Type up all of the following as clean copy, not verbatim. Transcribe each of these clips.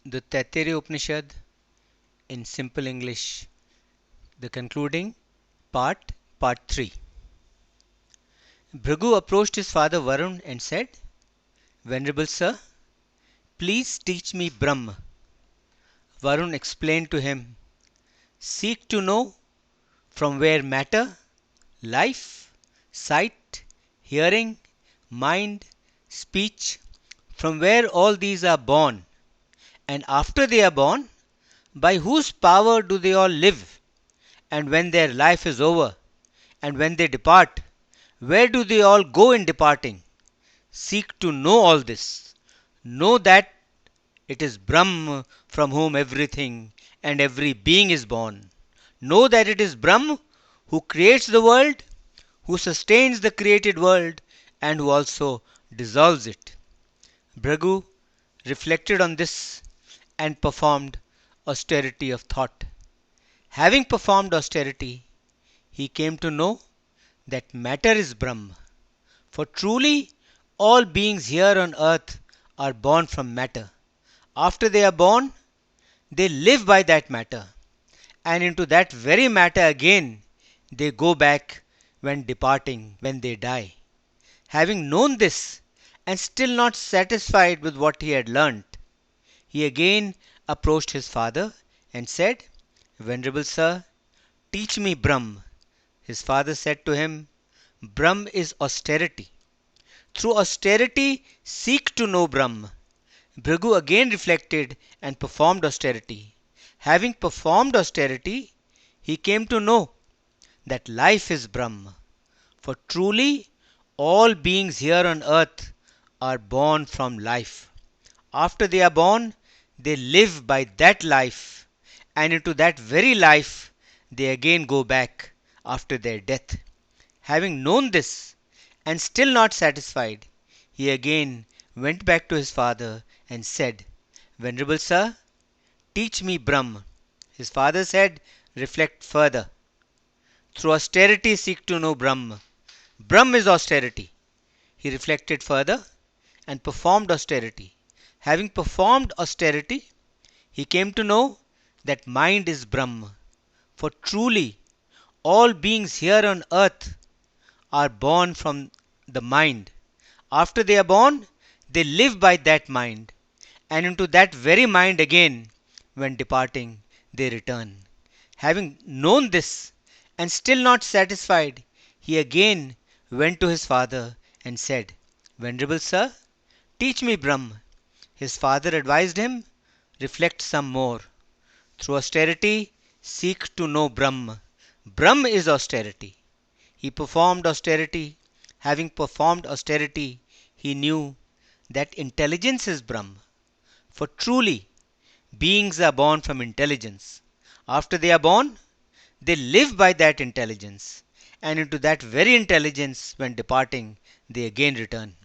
The Taittiriya Upanishad in simple English, the concluding part, part 3. Bhrigu approached his father Varun and said, Venerable sir, please teach me Brahm. Varun explained to him, seek to know from where matter, life, sight, hearing, mind, speech, from where all these are born, and after they are born, by whose power do they all live? And when their life is over, and when they depart, where do they all go in departing? Seek to know all this. Know that it is Brahm from whom everything and every being is born. Know that it is Brahm who creates the world, who sustains the created world, and who also dissolves it. Bhrigu reflected on this and performed austerity of thought. Having performed austerity, he came to know that matter is Brahm. For truly all beings here on earth are born from matter. After they are born, they live by that matter, and into that very matter again they go back when departing, when they die. Having known this, and still not satisfied with what he had learnt, he again approached his father and said, Venerable sir, teach me Brahm. His father said to him, Brahm is austerity. Through austerity seek to know Brahm. Bhrigu again reflected and performed austerity. Having performed austerity, he came to know that life is Brahm. For truly all beings here on earth are born from life. After they are born, they live by that life, and into that very life they again go back after their death. Having known this, and still not satisfied, he again went back to his father and said, Venerable sir, teach me Brahm. His father said, reflect further. Through austerity seek to know Brahm. Brahm is austerity. He reflected further and performed austerity. Having performed austerity, he came to know that mind is Brahm. For truly all beings here on earth are born from the mind. After they are born, they live by that mind, and into that very mind again, when departing, they return. Having known this, and still not satisfied, he again went to his father and said, Venerable sir, teach me Brahm. His father advised him, reflect some more. Through austerity, seek to know Brahm. Brahm is austerity. He performed austerity. Having performed austerity, he knew that intelligence is Brahm. For truly, beings are born from intelligence. After they are born, they live by that intelligence, and into that very intelligence, when departing, they again return.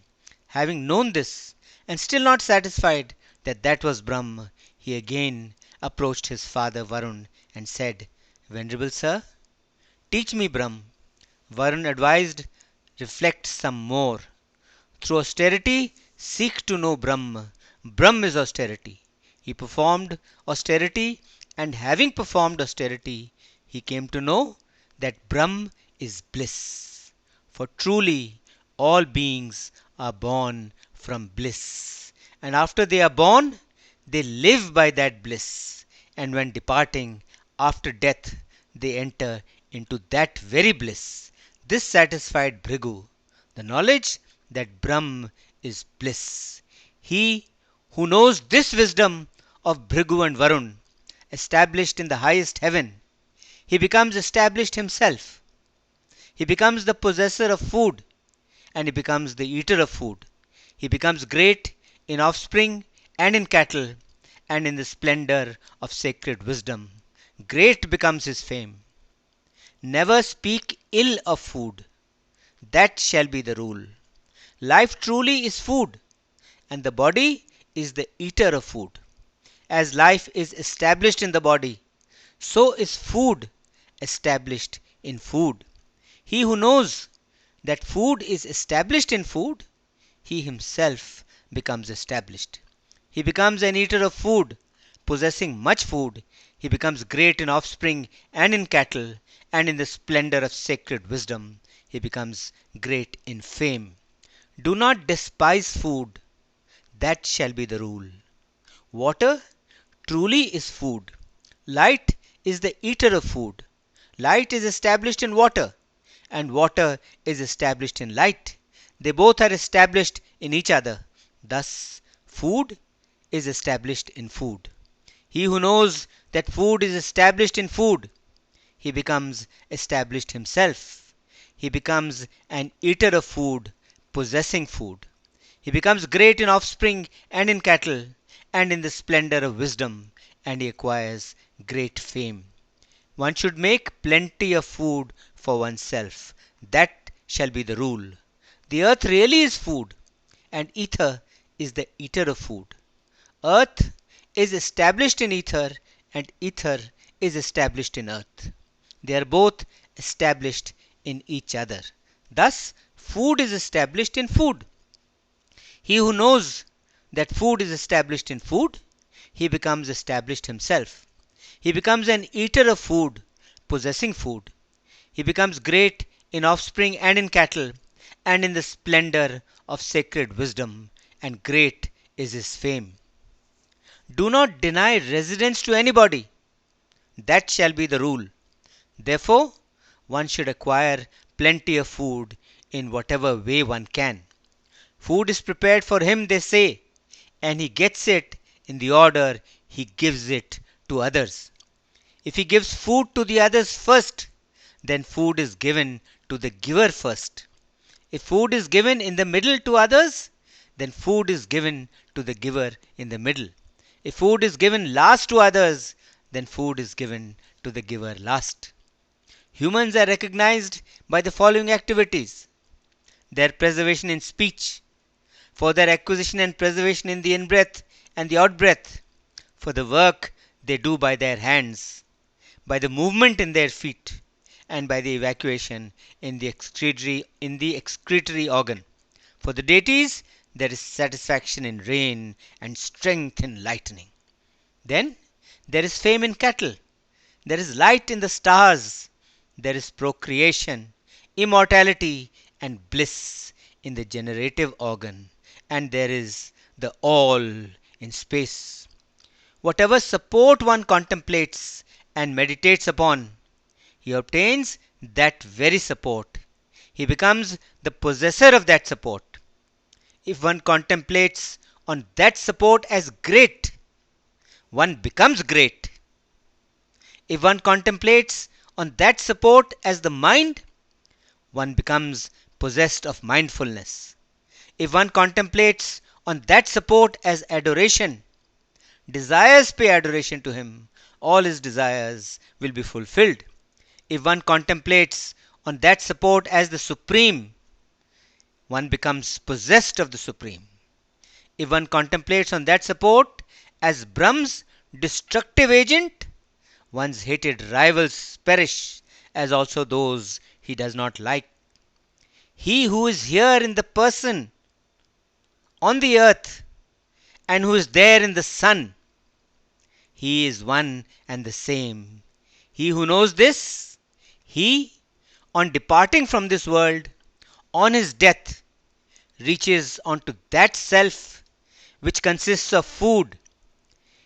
Having known this, and still not satisfied that that was Brahm, he again approached his father Varun and said, Venerable sir, teach me Brahm. Varun advised, reflect some more. Through austerity, seek to know Brahm. Brahm is austerity. He performed austerity, and having performed austerity, he came to know that Brahm is bliss. For truly, all beings are born from bliss. And after they are born, they live by that bliss. And when departing, after death, they enter into that very bliss. This satisfied Bhrigu, the knowledge that Brahm is bliss. He who knows this wisdom of Bhrigu and Varun, established in the highest heaven, he becomes established himself. He becomes the possessor of food, and he becomes the eater of food. He becomes great in offspring and in cattle, and in the splendor of sacred wisdom. Great becomes his fame. Never speak ill of food. That shall be the rule. Life truly is food, and the body is the eater of food. As life is established in the body, so is food established in food. He who knows that food is established in food, he himself becomes established. He becomes an eater of food, possessing much food, he becomes great in offspring and in cattle, and in the splendor of sacred wisdom, he becomes great in fame. Do not despise food, that shall be the rule. Water truly is food. Light is the eater of food. Light is established in water, and water is established in light. They both are established in each other. Thus, food is established in food. He who knows that food is established in food, he becomes established himself. He becomes an eater of food, possessing food. He becomes great in offspring and in cattle, and in the splendor of wisdom, and he acquires great fame. One should make plenty of food for oneself. That shall be the rule. The earth really is food, and ether is the eater of food. Earth is established in ether, and ether is established in earth. They are both established in each other. Thus, food is established in food. He who knows that food is established in food, he becomes established himself. He becomes an eater of food, possessing food. He becomes great in offspring and in cattle, and in the splendor of sacred wisdom, and great is his fame. Do not deny residence to anybody. That shall be the rule. Therefore, one should acquire plenty of food in whatever way one can. Food is prepared for him, they say, and he gets it in the order he gives it to others. If he gives food to the others first, then food is given to the giver first. If food is given in the middle to others, then food is given to the giver in the middle. If food is given last to others, then food is given to the giver last. Humans are recognized by the following activities: their preservation in speech, for their acquisition and preservation in the in-breath and the out-breath, for the work they do by their hands, by the movement in their feet, and by the evacuation in the excretory organ. For the deities, there is satisfaction in rain and strength in lightning. Then there is fame in cattle, there is light in the stars, there is procreation, immortality, and bliss in the generative organ, and there is the all in space. Whatever support one contemplates and meditates upon, he obtains that very support. He becomes the possessor of that support. If one contemplates on that support as great, one becomes great. If one contemplates on that support as the mind, one becomes possessed of mindfulness. If one contemplates on that support as adoration, desires pay adoration to him, all his desires will be fulfilled. If one contemplates on that support as the supreme, one becomes possessed of the supreme. If one contemplates on that support as Brahm's destructive agent, one's hated rivals perish, as also those he does not like. He who is here in the person, on the earth, and who is there in the sun, he is one and the same. He who knows this, he, on departing from this world, on his death, reaches onto that self which consists of food.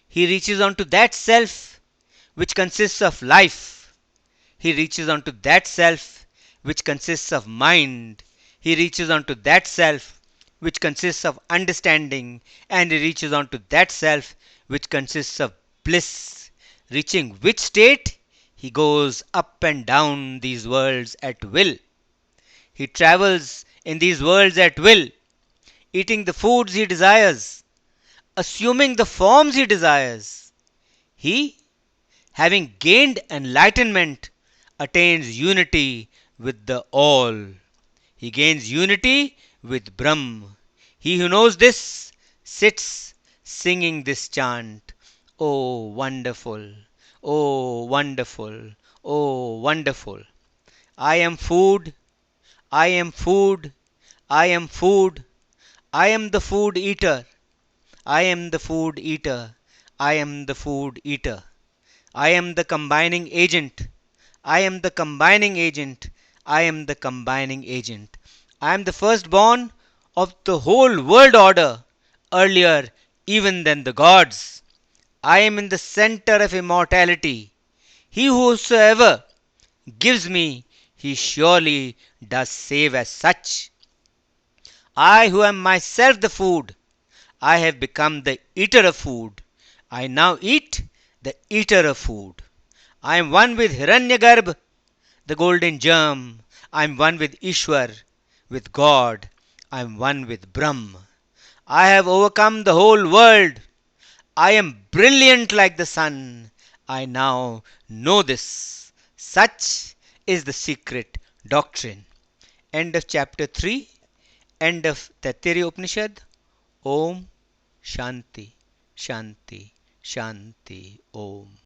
He reaches onto that self which consists of life. He reaches onto that self which consists of mind. He reaches onto that self which consists of understanding, and he reaches onto that self which consists of bliss, reaching which state he goes up and down these worlds at will. He travels in these worlds at will, eating the foods he desires, assuming the forms he desires. He, having gained enlightenment, attains unity with the All. He gains unity with Brahm. He who knows this sits singing this chant. Oh, wonderful! Oh, wonderful! Oh, wonderful! I am food. I am food. I am food. I am the food eater. I am the food eater. I am the food eater. I am the combining agent. I am the combining agent. I am the combining agent. I am the firstborn of the whole world order, earlier even than the gods. I am in the center of immortality. He whosoever gives me, he surely does save as such. I who am myself the food, I have become the eater of food. I now eat the eater of food. I am one with Hiranyagarbh, the golden germ. I am one with Ishwar, with God. I am one with Brahm. I have overcome the whole world. I am brilliant like the sun. I now know this. Such is the secret doctrine. End of chapter 3. End of Taittiriya Upanishad. Om Shanti Shanti Shanti Om.